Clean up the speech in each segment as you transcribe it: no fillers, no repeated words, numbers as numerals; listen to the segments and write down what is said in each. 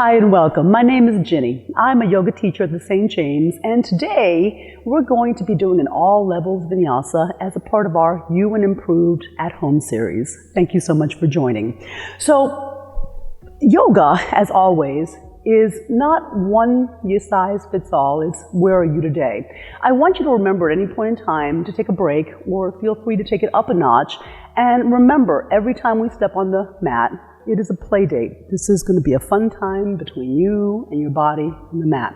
Hi and welcome. My name is Ginny. I'm a yoga teacher at the St. James, and today we're going to be doing an all levels vinyasa as a part of our You and Improved at Home series. Thank you so much for joining. So, yoga, as always, is not one size fits all. It's where are you today? I want you to remember at any point in time to take a break, or feel free to take it up a notch. And remember, every time we step on the mat, it is a play date. This is going to be a fun time between you and your body and the mat.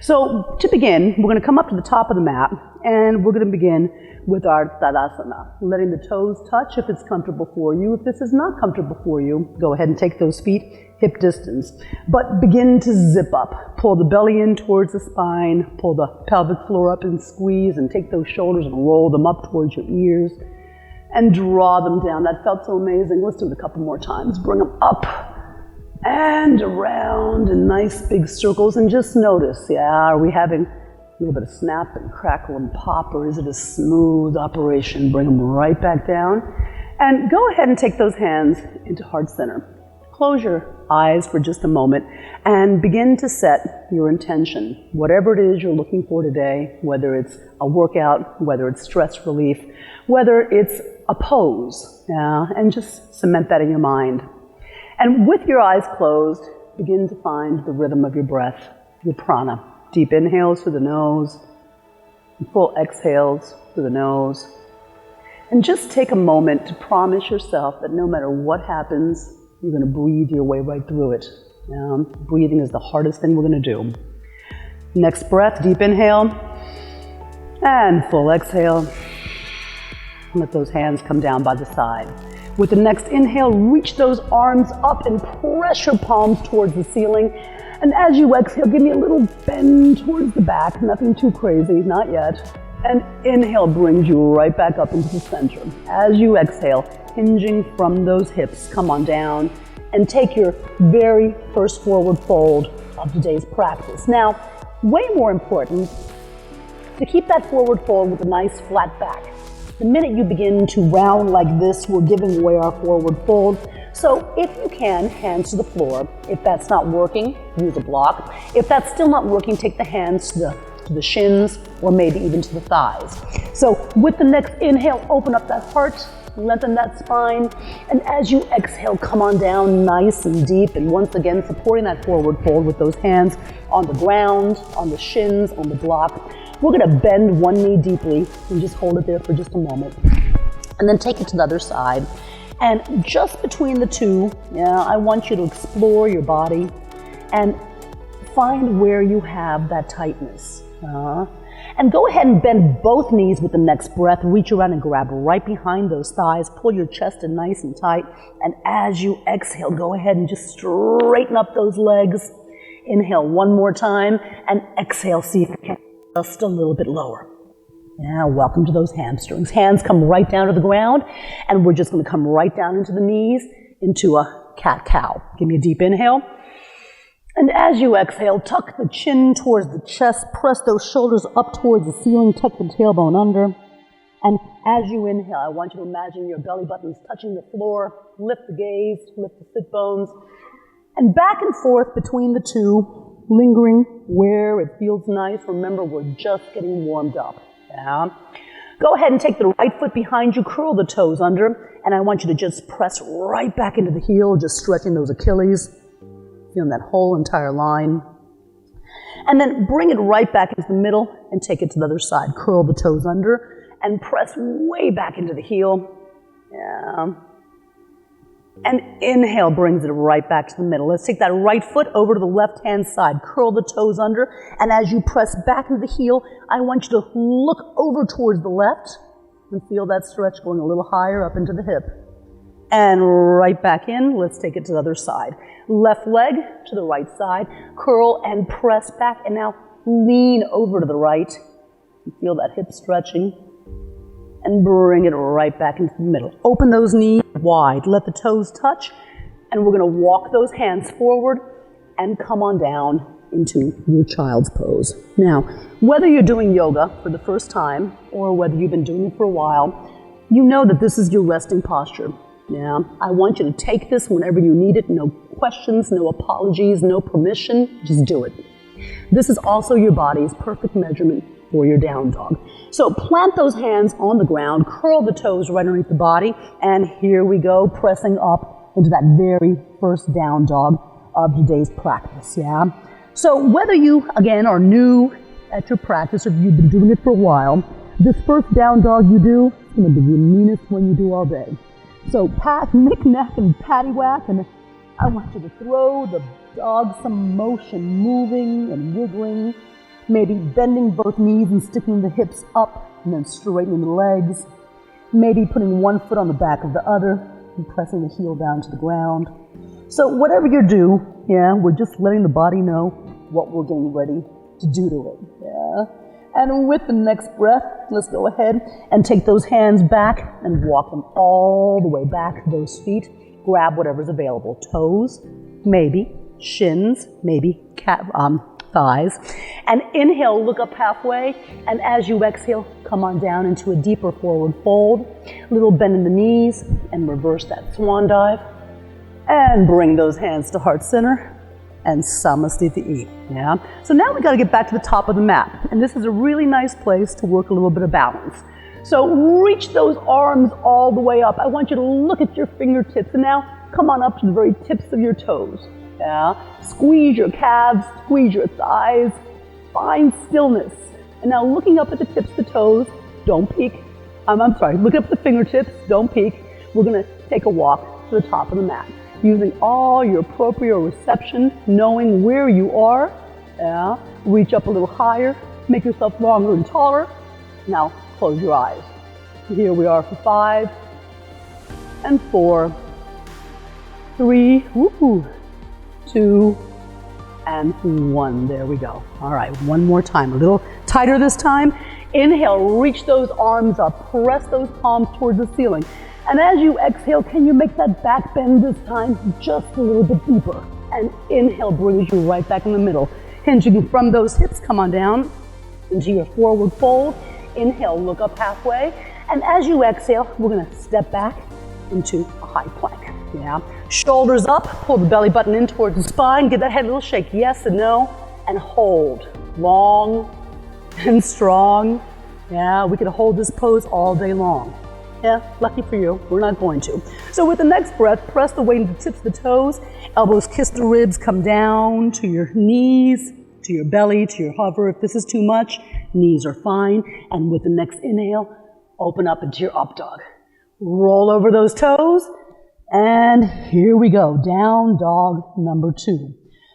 So to begin, we're going to come up to the top of the mat, and we're going to begin with our Tadasana, letting the toes touch if it's comfortable for you. If this is not comfortable for you, go ahead and take those feet hip distance. But begin to zip up. Pull the belly in towards the spine, pull the pelvic floor up and squeeze, and take those shoulders and roll them up towards your ears. And draw them down. That felt so amazing. Let's do it a couple more times. Bring them up and around in nice big circles. And just notice, are we having a little bit of snap and crackle and pop, or is it a smooth operation? Bring them right back down. And go ahead and take those hands into heart center. Close your eyes for just a moment and begin to set your intention. Whatever it is you're looking for today, whether it's a workout, whether it's stress relief, whether it's a pose, and just cement that in your mind. And with your eyes closed, begin to find the rhythm of your breath, your prana. Deep inhales through the nose, and full exhales through the nose. And just take a moment to promise yourself that no matter what happens, you're going to breathe your way right through it. Breathing is the hardest thing we're going to do. Next breath, deep inhale, and full exhale. Let those hands come down by the side. With the next inhale, reach those arms up and press your palms towards the ceiling. And as you exhale, give me a little bend towards the back. Nothing too crazy, not yet. And inhale brings you right back up into the center. As you exhale, hinging from those hips, come on down and take your very first forward fold of today's practice. Now, way more important, to keep that forward fold with a nice flat back. The minute you begin to round like this, we're giving away our forward fold. So if you can, hands to the floor. If that's not working, use a block. If that's still not working, take the hands to the shins or maybe even to the thighs. So with the next inhale, open up that heart, lengthen that spine, and as you exhale, come on down nice and deep, and once again supporting that forward fold with those hands on the ground, on the shins, on the block. We're going to bend one knee deeply and just hold it there for just a moment. And then take it to the other side. And just between the two, I want you to explore your body and find where you have that tightness. And go ahead and bend both knees with the next breath. Reach around and grab right behind those thighs. Pull your chest in nice and tight. And as you exhale, go ahead and just straighten up those legs. Inhale one more time and exhale, see if you can. Just a little bit lower. Welcome to those hamstrings. Hands come right down to the ground, and we're just going to come right down into the knees, into a cat-cow. Give me a deep inhale. And as you exhale, tuck the chin towards the chest, press those shoulders up towards the ceiling, tuck the tailbone under. And as you inhale, I want you to imagine your belly buttons touching the floor, lift the gaze, lift the sit bones, and back and forth between the two, lingering where it feels nice. Remember, we're just getting warmed up. Go ahead and take the right foot behind you, curl the toes under, and I want you to just press right back into the heel, just stretching those Achilles, feeling that whole entire line. And then bring it right back into the middle and take it to the other side. Curl the toes under and press way back into the heel. And inhale brings it right back to the middle. Let's take that right foot over to the left-hand side. Curl the toes under. And as you press back into the heel, I want you to look over towards the left and feel that stretch going a little higher up into the hip. And right back in. Let's take it to the other side. Left leg to the right side. Curl and press back. And now lean over to the right. Feel that hip stretching. And bring it right back into the middle. Open those knees wide. Let the toes touch. And we're going to walk those hands forward and come on down into your child's pose. Now, whether you're doing yoga for the first time or whether you've been doing it for a while, you know that this is your resting posture. Yeah, I want you to take this whenever you need it. No questions, no apologies, no permission. Just do it. This is also your body's perfect measurement for your down dog. So plant those hands on the ground, curl the toes right underneath the body, and here we go, pressing up into that very first down dog of today's practice, yeah? So whether you, again, are new at your practice or if you've been doing it for a while, this first down dog you do is going to be the meanest one you do all day. So pat, knick-knack, and paddywhack, and I want you to throw the dog some motion, moving and wiggling, maybe bending both knees and sticking the hips up and then straightening the legs, maybe putting one foot on the back of the other and pressing the heel down to the ground. So whatever you do, yeah, we're just letting the body know what we're getting ready to do to it, yeah. And with the next breath, let's go ahead and take those hands back and walk them all the way back to those feet. Grab whatever's available. Toes, maybe. Shins, maybe. Thighs. And inhale, look up halfway. And as you exhale, come on down into a deeper forward fold. A little bend in the knees and reverse that swan dive. And bring those hands to heart center. And Samasthiti. Yeah. So now we got to get back to the top of the mat. And this is a really nice place to work a little bit of balance. So reach those arms all the way up. I want you to look at your fingertips and now come on up to the very tips of your toes. Yeah. Squeeze your calves, squeeze your thighs. Find stillness. And now looking up at the tips of the toes, don't peek. Look up at the fingertips, don't peek. We're going to take a walk to the top of the mat. Using all your proprioception, knowing where you are. Yeah. Reach up a little higher, make yourself longer and taller. Now close your eyes. Here we are for 5 and 4, 3, 2 and 1. There we go. All right, one more time, a little tighter this time. Inhale, reach those arms up, press those palms towards the ceiling. And as you exhale, can you make that back bend this time just a little bit deeper? And inhale brings you right back in the middle. Hinging from those hips, come on down into your forward fold. Inhale, look up halfway. And as you exhale, we're gonna step back into a high plank. Yeah. Shoulders up, pull the belly button in towards the spine, give that head a little shake, yes and no, and hold. Long and strong. Yeah, we could hold this pose all day long. Yeah, lucky for you, we're not going to. So with the next breath, press the weight into the tips of the toes, elbows kiss the ribs, come down to your knees, to your belly, to your hover. If this is too much, knees are fine. And with the next inhale, open up into your up dog. Roll over those toes, and here we go, down dog number 2.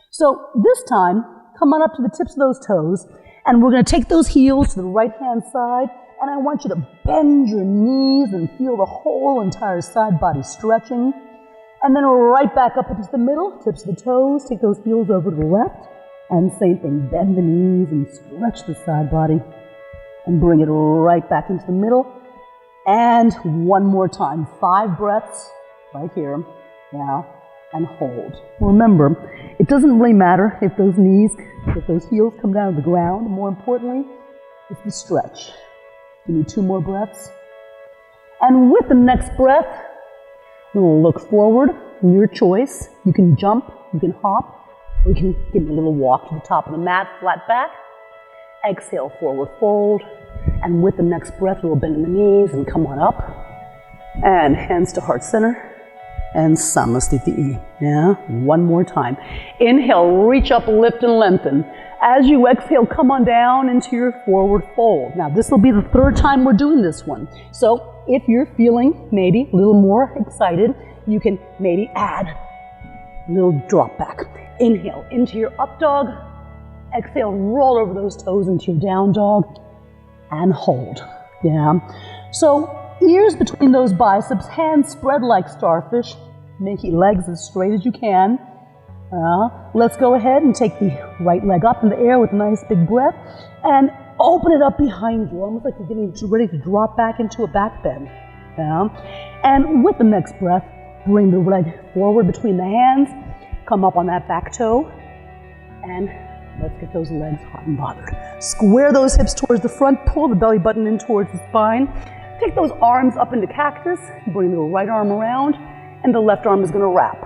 So this time, come on up to the tips of those toes, and we're gonna take those heels to the right-hand side, and I want you to bend your knees and feel the whole entire side body stretching. And then right back up into the middle, tips of the toes, take those heels over to the left. And same thing, bend the knees and stretch the side body. And bring it right back into the middle. And one more time, 5 breaths right here. Now, and hold. Remember, it doesn't really matter if those heels come down to the ground. More importantly, it's the stretch. Give me 2 more breaths. And with the next breath, we'll look forward, your choice. You can jump, you can hop, or you can give me a little walk to the top of the mat, flat back. Exhale, forward fold. And with the next breath, we'll bend in the knees and come on up. And hands to heart center. And Samasthiti. Yeah, one more time. Inhale, reach up, lift and lengthen. As you exhale, come on down into your forward fold. Now, this will be the 3rd time we're doing this one. So if you're feeling maybe a little more excited, you can maybe add a little drop back. Inhale into your up dog. Exhale, roll over those toes into your down dog. And hold. Yeah. So ears between those biceps, hands spread like starfish. Make your legs as straight as you can. Let's go ahead and take the right leg up in the air with a nice big breath and open it up behind you, almost like you're getting ready to drop back into a back bend. And with the next breath, bring the leg forward between the hands, come up on that back toe, and let's get those legs hot and bothered. Square those hips towards the front, pull the belly button in towards the spine, Take those arms up into cactus, bring the right arm around, and the left arm is going to wrap.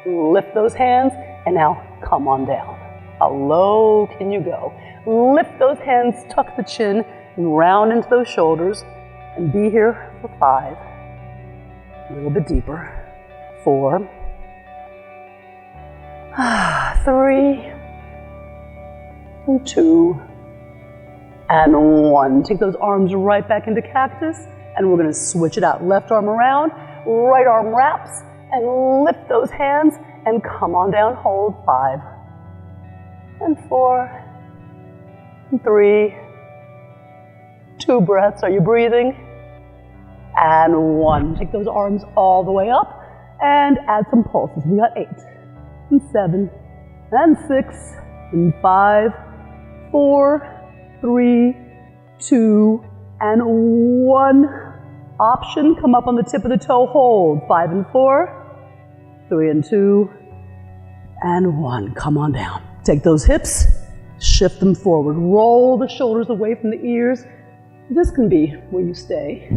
Lift those hands, and now come on down. How low can you go? Lift those hands, tuck the chin, and round into those shoulders, and be here for 5. A little bit deeper. 4. 3. And 2. And 1. Take those arms right back into cactus, and we're going to switch it out. Left arm around, right arm wraps, and lift those hands, and come on down. Hold. 5. And 4. And 3. 2 breaths. Are you breathing? And 1. Take those arms all the way up, and add some pulses. We got 8, and 7, and 6, and 5, 4, 3, 2, and 1. Option, come up on the tip of the toe, hold. 5 and 4, 3 and 2, and 1. Come on down. Take those hips, shift them forward. Roll the shoulders away from the ears. This can be where you stay.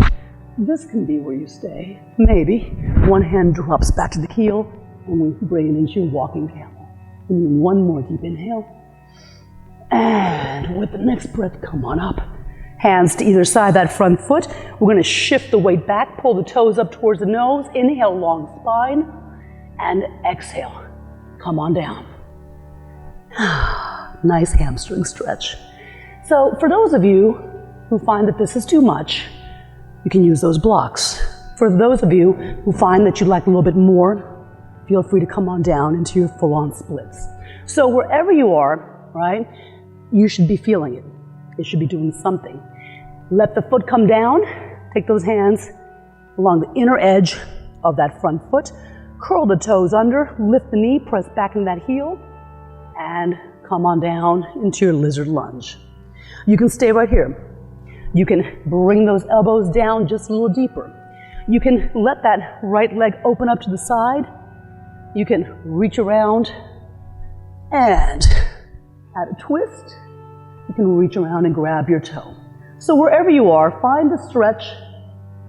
This can be where you stay. Maybe one hand drops back to the heel, and we bring it into your walking camel. And then one more deep inhale. And with the next breath, come on up. Hands to either side of that front foot. We're going to shift the weight back, pull the toes up towards the nose. Inhale, long spine. And exhale. Come on down. Nice hamstring stretch. So for those of you who find that this is too much, you can use those blocks. For those of you who find that you'd like a little bit more, feel free to come on down into your full-on splits. So wherever you are, right, you should be feeling it. It should be doing something. Let the foot come down. Take those hands along the inner edge of that front foot. Curl the toes under, lift the knee, press back into that heel, and come on down into your lizard lunge. You can stay right here. You can bring those elbows down just a little deeper. You can let that right leg open up to the side. You can reach around and add a twist. You can reach around and grab your toe. So wherever you are, find a stretch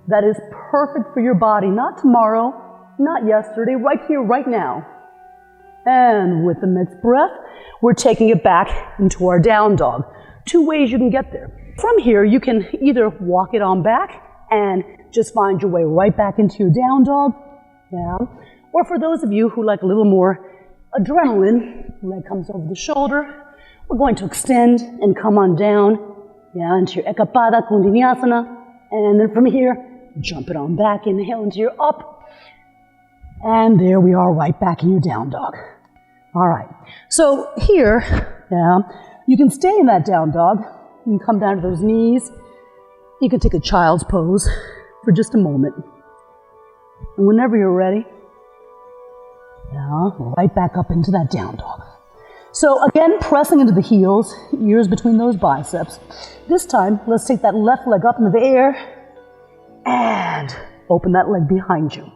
that is perfect for your body. Not tomorrow, not yesterday, right here, right now. And with the next breath, we're taking it back into our down dog. 2 ways you can get there. From here, you can either walk it on back and just find your way right back into your down dog. Yeah. Or for those of you who like a little more adrenaline, leg comes over the shoulder, we're going to extend and come on down, into your Ekapada Kundiniyasana. And then from here, jump it on back, inhale into your up. And there we are, right back in your down dog. All right. So here, you can stay in that down dog. You can come down to those knees. You can take a child's pose for just a moment. And whenever you're ready, right back up into that down dog. So again, pressing into the heels, ears between those biceps. This time, let's take that left leg up into the air and open that leg behind you.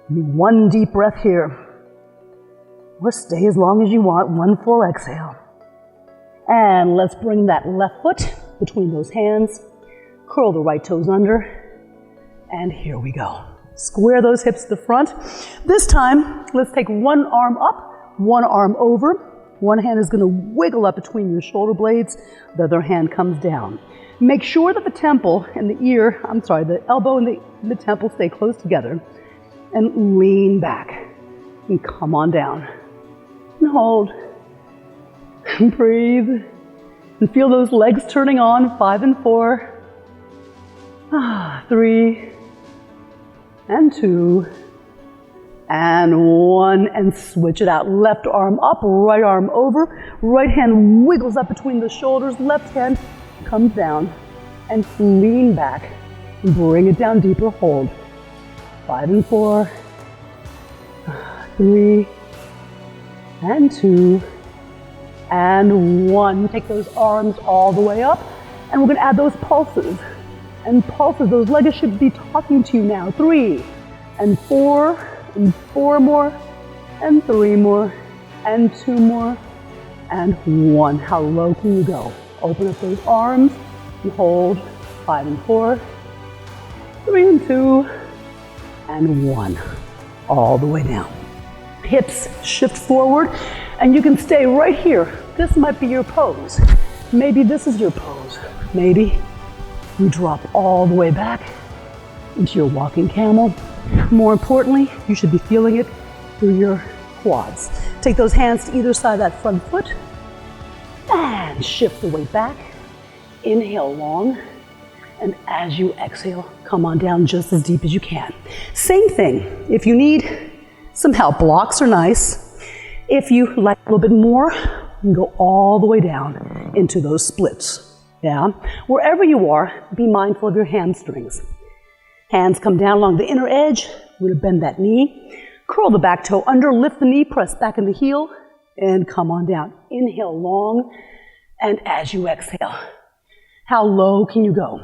One deep breath here. Or stay as long as you want, one full exhale. And let's bring that left foot between those hands. Curl the right toes under. And here we go. Square those hips to the front. This time, let's take one arm up, one arm over. One hand is going to wiggle up between your shoulder blades. The other hand comes down. Make sure that the temple and the elbow and the temple stay close together. And lean back. And come on down. And hold. And breathe. And feel those legs turning on. 5 and 4. 3. And 2. And 1. And switch it out. Left arm up, right arm over. Right hand wiggles up between the shoulders. Left hand comes down. And lean back. And bring it down deeper. Hold. 5 and 4. 3. And 2. And 1. Take those arms all the way up. And we're going to add those pulses. And pulses, those legs should be talking to you now. 3 and 4 and 4 more and 3 more and 2 more and 1. How low can you go? Open up those arms and hold. 5 and 4, 3 and 2, and 1. All the way down. Hips shift forward, and you can stay right here. This might be your pose. Maybe this is your pose. Maybe you drop all the way back into your walking camel. More importantly, you should be feeling it through your quads. Take those hands to either side of that front foot and shift the weight back. Inhale long, and as you exhale, come on down just as deep as you can. Same thing, if you need some help, blocks are nice. If you like a little bit more, you can go all the way down into those splits. Yeah? Wherever you are, be mindful of your hamstrings. Hands come down along the inner edge. We're going to bend that knee. Curl the back toe under, lift the knee, press back in the heel, and come on down. Inhale long, and as you exhale, how low can you go?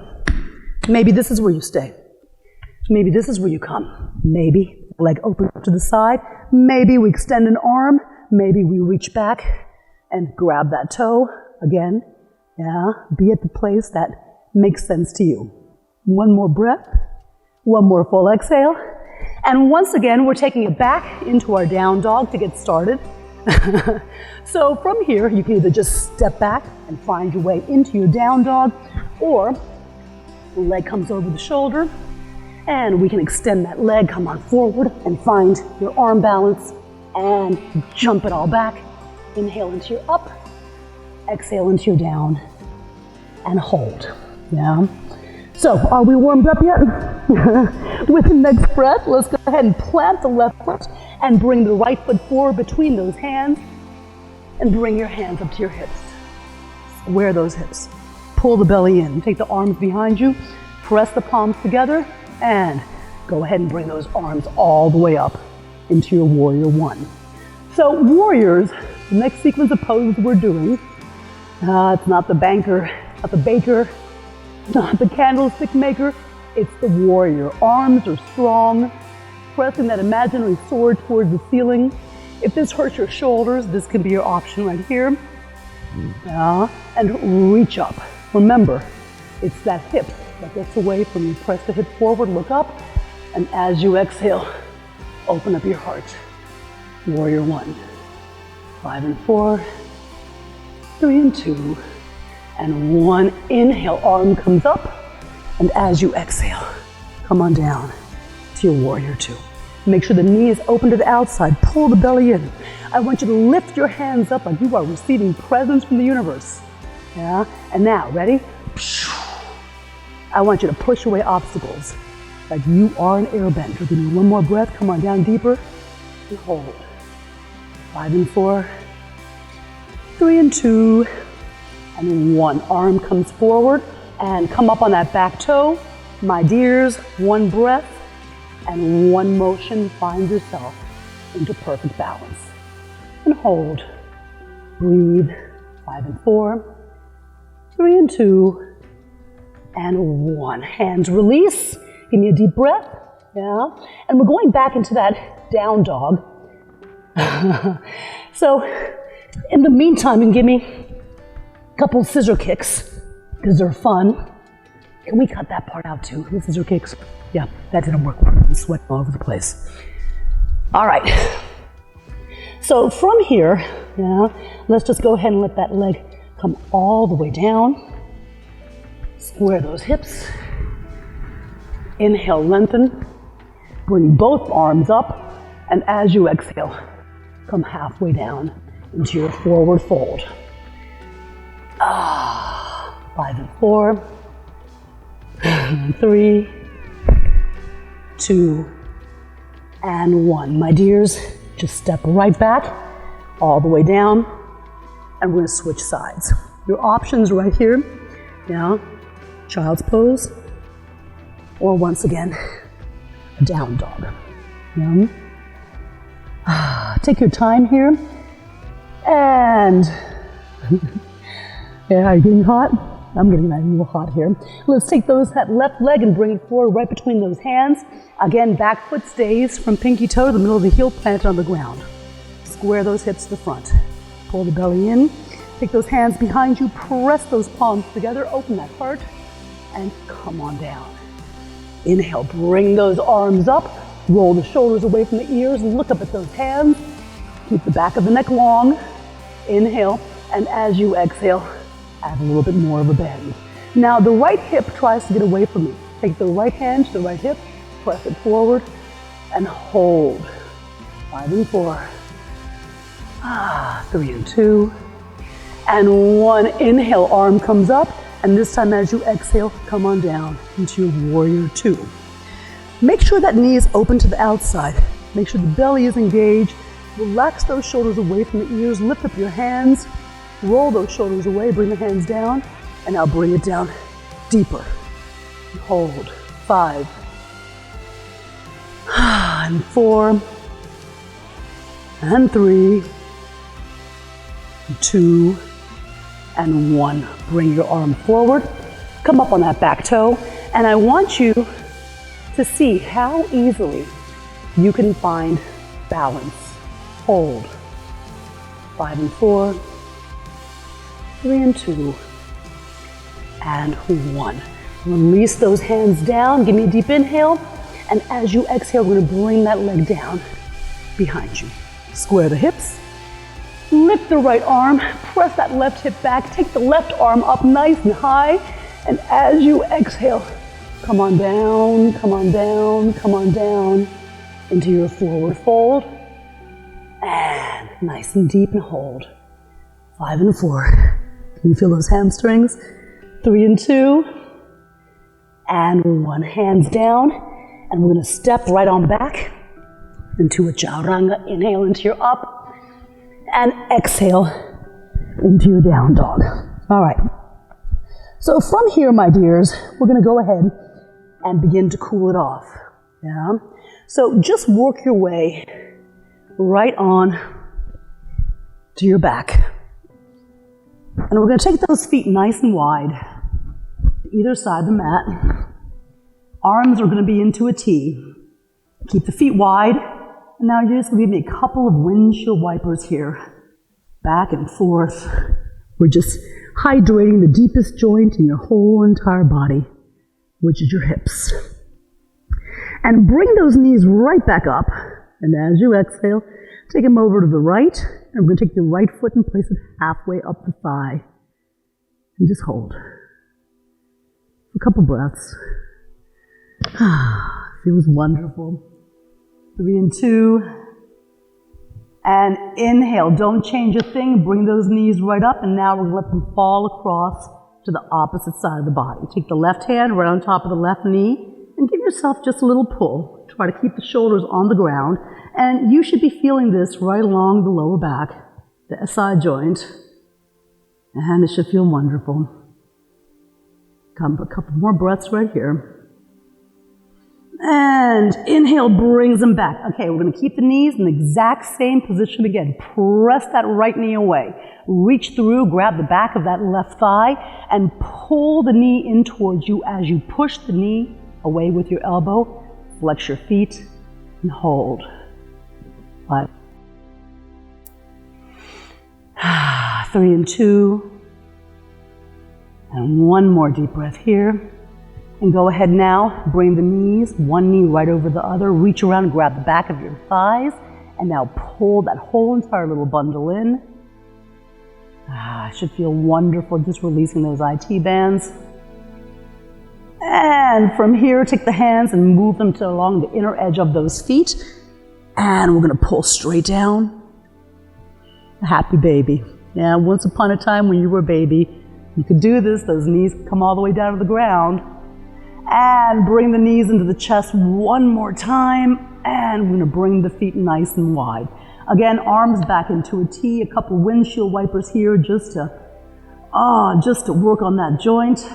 Maybe this is where you stay. Maybe this is where you come. Maybe leg open to the side. Maybe we extend an arm. Maybe we reach back and grab that toe again. Yeah, be at the place that makes sense to you. One more breath. One more full exhale. And once again, we're taking it back into our down dog to get started. So from here, you can either just step back and find your way into your down dog, or the leg comes over the shoulder, and we can extend that leg, come on forward, and find your arm balance, and jump it all back. Inhale into your up, exhale into your down, and hold. Yeah. So, are we warmed up yet? With the next breath, let's go ahead and plant the left foot and bring the right foot forward between those hands, and bring your hands up to your hips. Square those hips. Pull the belly in. Take the arms behind you, press the palms together, and go ahead and bring those arms all the way up into your warrior one. So warriors, the next sequence of poses we're doing, it's not the banker, not the baker, not the candlestick maker, it's the warrior. Arms are strong, pressing that imaginary sword towards the ceiling. If this hurts your shoulders, this can be your option right here. And reach up. Remember, it's that hip that gets away from you. Press the hip forward, look up, and as you exhale, open up your heart. Warrior one. 5 and 4, 3 and 2, and 1. Inhale, arm comes up, and as you exhale, come on down to your warrior two. Make sure the knee is open to the outside. Pull the belly in. I want you to lift your hands up like you are receiving presents from the universe. Yeah? And now, ready? I want you to push away obstacles like you are an airbender. Give me one more breath. Come on down deeper. And hold. 5 and 4, 3 and 2, and 1. Arm comes forward and come up on that back toe. My dears, 1 breath and 1 motion. Find yourself into perfect balance. And hold. Breathe. 5 and 4, 3 and 2, and 1. Hands release. Give me a deep breath. Yeah. And we're going back into that down dog. So, in the meantime, you can give me a couple scissor kicks because they're fun. Can we cut that part out too? The scissor kicks. Yeah, that didn't work. I'm sweating all over the place. All right. So from here, let's just go ahead and let that leg come all the way down. Square those hips. Inhale, lengthen. Bring both arms up, and as you exhale, come halfway down into your forward fold. 5 and 4, 3, 2, and 1. My dears, just step right back, all the way down, and we're going to switch sides. Your options right here, child's pose, or once again, a down dog. Take your time here, and are you getting hot? I'm getting a little hot here. Let's take that left leg and bring it forward right between those hands. Again, back foot stays from pinky toe to the middle of the heel, planted on the ground. Square those hips to the front. Pull the belly in. Take those hands behind you, press those palms together, open that heart, and come on down. Inhale, bring those arms up, roll the shoulders away from the ears, look up at those hands, keep the back of the neck long. Inhale, and as you exhale, add a little bit more of a bend. Now the right hip tries to get away from me. Take the right hand to the right hip, press it forward, and hold. 5 and 4. 3 and 2. And 1. Inhale, arm comes up, and this time as you exhale, come on down into your warrior 2. Make sure that knee is open to the outside. Make sure the belly is engaged. Relax those shoulders away from the ears. Lift up your hands. Roll those shoulders away. Bring the hands down. And now bring it down deeper. Hold. 5. And 4. And 3. 2. And 1. Bring your arm forward. Come up on that back toe. And I want you to see how easily you can find balance. Hold. 5 and 4. 3 and 2. And 1. Release those hands down. Give me a deep inhale. And as you exhale, we're going to bring that leg down behind you. Square the hips. Lift the right arm. Press that left hip back. Take the left arm up nice and high. And as you exhale, come on down, come on down, come on down into your forward fold. And nice and deep and hold. 5 and 4. Can you feel those hamstrings? 3 and 2. And 1. Hands down. And we're going to step right on back into a chaturanga. Inhale into your up. And exhale into your down dog. All right. So from here, my dears, we're going to go ahead and begin to cool it off. Yeah. So just work your way right on to your back. And we're going to take those feet nice and wide, either side of the mat. Arms are going to be into a T. Keep the feet wide. And now you're just going to give me a couple of windshield wipers here. Back and forth. We're just hydrating the deepest joint in your whole entire body, which is your hips. And bring those knees right back up. And as you exhale, take them over to the right. And we're going to take your right foot and place it halfway up the thigh. And just hold. A couple breaths. Feels wonderful. 3 and 2. And inhale. Don't change a thing. Bring those knees right up. And now we're going to let them fall across to the opposite side of the body. Take the left hand right on top of the left knee. And give yourself just a little pull. Try to keep the shoulders on the ground. And you should be feeling this right along the lower back, the SI joint. And it should feel wonderful. Come a couple more breaths right here. And inhale brings them back. Okay, we're going to keep the knees in the exact same position again. Press that right knee away. Reach through, grab the back of that left thigh, and pull the knee in towards you as you push the knee away with your elbow. Flex your feet and hold. 5. 3 and 2. And 1 more deep breath here. And go ahead now, bring the knees, one knee right over the other, reach around and grab the back of your thighs, and now pull that whole entire little bundle in. It should feel wonderful, just releasing those IT bands. And from here, take the hands and move them to along the inner edge of those feet. And we're going to pull straight down. A happy baby. Yeah, once upon a time when you were a baby, you could do this. Those knees come all the way down to the ground. And bring the knees into the chest one more time. And we're going to bring the feet nice and wide. Again, arms back into a T. A couple windshield wipers here just to work on that joint,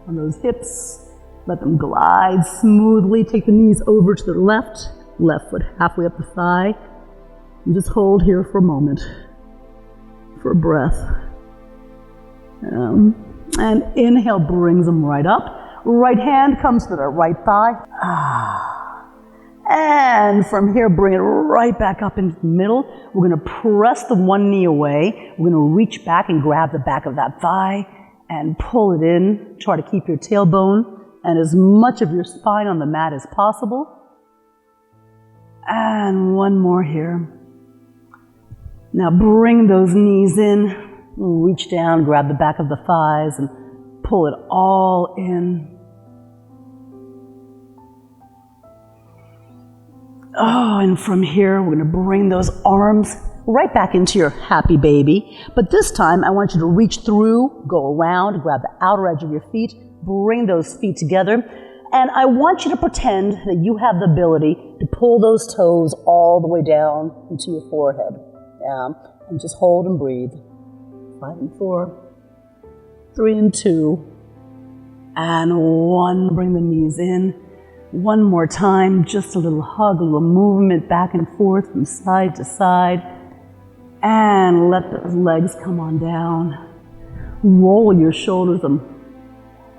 on those hips. Let them glide smoothly. Take the knees over to the left. Left foot halfway up the thigh. And just hold here for a moment. For a breath. And inhale brings them right up. Right hand comes to the right thigh. And from here, bring it right back up into the middle. We're going to press the one knee away. We're going to reach back and grab the back of that thigh and pull it in. Try to keep your tailbone and as much of your spine on the mat as possible. And one more here. Now bring those knees in. Reach down, grab the back of the thighs, and pull it all in. Oh, and from here, we're going to bring those arms right back into your happy baby. But this time, I want you to reach through, go around, grab the outer edge of your feet, bring those feet together. And I want you to pretend that you have the ability to pull those toes all the way down into your forehead. And just hold and breathe. 5 and 4, 3 and 2, and 1. Bring the knees in. One more time, just a little hug, a little movement back and forth from side to side. And let those legs come on down. Roll your shoulders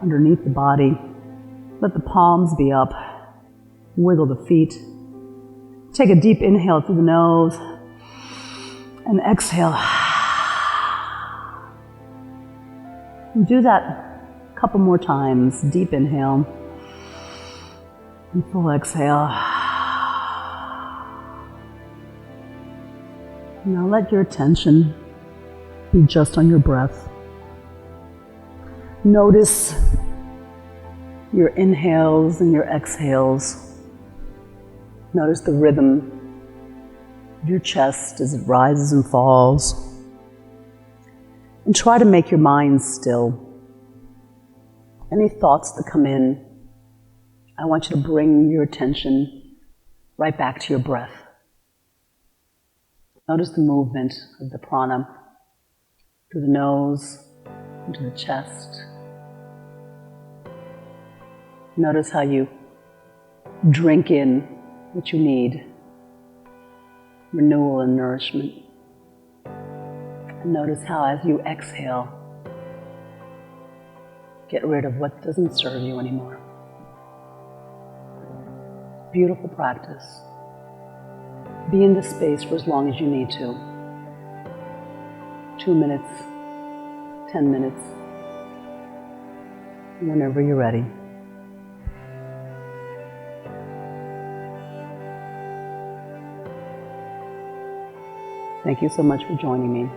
underneath the body. Let the palms be up. Wiggle the feet. Take a deep inhale through the nose. And exhale. Do that a couple more times. Deep inhale. And full exhale. Now let your attention be just on your breath. Notice your inhales and your exhales. Notice the rhythm of your chest as it rises and falls. And try to make your mind still. Any thoughts that come in, I want you to bring your attention right back to your breath. Notice the movement of the prana through the nose, into the chest. Notice how you drink in what you need, renewal and nourishment. And notice how as you exhale, get rid of what doesn't serve you anymore. Beautiful practice. Be in this space for as long as you need to. 2 minutes, 10 minutes, whenever you're ready. Thank you so much for joining me.